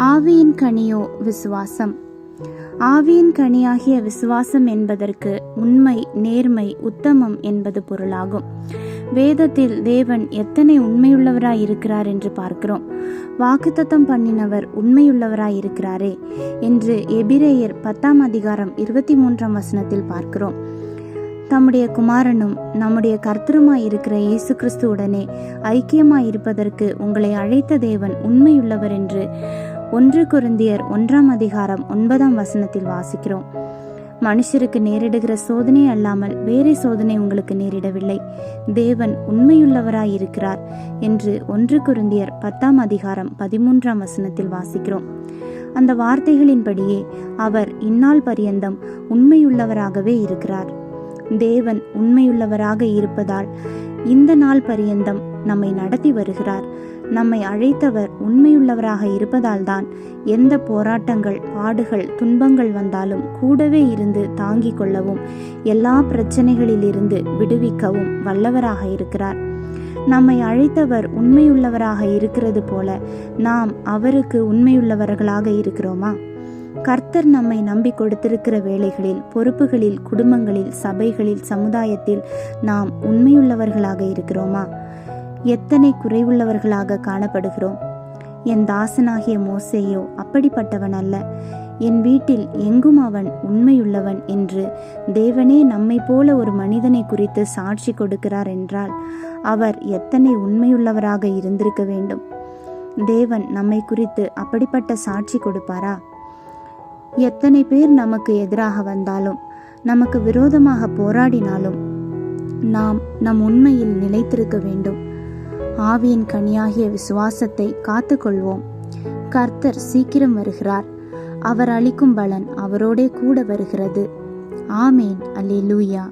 ஆவியின் கனியோ விசுவாசம். ஆவியின் கனியாகிய விசுவாசம் என்பதற்கு உண்மை, நேர்மை, உத்தமம் என்பது பொருளாகும். வேதத்தில் தேவன் எத்தனை உண்மையுள்ளவராய் இருக்கிறார் என்று பார்க்கிறோம். வாக்குத்தத்தம் பண்ணினவர் உண்மையுள்ளவராய் இருக்கிறாரே என்று எபிரேயர் 10 அதிகாரம் 23 வசனத்தில் பார்க்கிறோம். தம்முடைய குமாரனும் நம்முடைய கர்த்தருமாய் இருக்கிற இயேசு கிறிஸ்துவுடனே ஐக்கியமாய் இருப்பதற்கு உங்களை அழைத்த தேவன் உண்மையுள்ளவர் என்று 1 கொரிந்தியர் 1 அதிகாரம் 9 வசனத்தில் வாசிக்கிறோம். மனுஷருக்கு நேரிடுகிற சோதனை அல்லாமல் வேறே சோதனை உங்களுக்கு நேரிடவில்லை, தேவன் உண்மையுள்ளவராய் இருக்கிறார் என்று 1 கொரிந்தியர் 10 அதிகாரம் 13 வசனத்தில் வாசிக்கிறோம். அந்த வார்த்தைகளின்படியே அவர் இந்நாள் பரியந்தம் உண்மையுள்ளவராகவே இருக்கிறார். தேவன் உண்மையுள்ளவராக இருப்பதால் இந்த நாள் பரியந்தம் நம்மை நடத்தி வருகிறார். நம்மை அழைத்தவர் உண்மையுள்ளவராக இருப்பதால் தான் எந்த போராட்டங்கள், பாடுகள், துன்பங்கள் வந்தாலும் கூடவே இருந்து தாங்கிக் கொள்ளவும், எல்லா பிரச்சனைகளிலிருந்து விடுவிக்கவும் வல்லவராக இருக்கிறார். நம்மை அழைத்தவர் உண்மையுள்ளவராக இருக்கிறது போல நாம் அவருக்கு உண்மையுள்ளவர்களாக இருக்கிறோமா? கர்த்தர் நம்மை நம்பி கொடுத்திருக்கிற வேலைகளில், பொறுப்புகளில், குடும்பங்களில், சபைகளில், சமுதாயத்தில் நாம் உண்மையுள்ளவர்களாக இருக்கிறோமா? எத்தனை குறைவுள்ளவர்களாக காணப்படுகிறோம். என் தாசனாகிய மோசேயோ அப்படிப்பட்டவன் அல்ல, என் வீட்டில் எங்கும் அவன் உண்மையுள்ளவன் என்று தேவனே நம்மை போல ஒரு மனிதனை குறித்து சாட்சி கொடுக்கிறார் என்றால் அவர் எத்தனை உண்மையுள்ளவராக இருந்திருக்க வேண்டும். தேவன் நம்மை குறித்து அப்படிப்பட்ட சாட்சி கொடுப்பாரா? எத்தனை பேர் நமக்கு எதிராக வந்தாலும், நமக்கு விரோதமாக போராடினாலும் நாம் நம் உண்மையில் நிலைத்திருக்க வேண்டும். ஆவியின் கனியாகிய விசுவாசத்தை காத்துக்கொள்வோம். கர்த்தர் சீக்கிரம் வருகிறார். அவர் அளிக்கும் பலன் அவரோடே கூட வருகிறது. ஆமேன். அல்லேலூயா.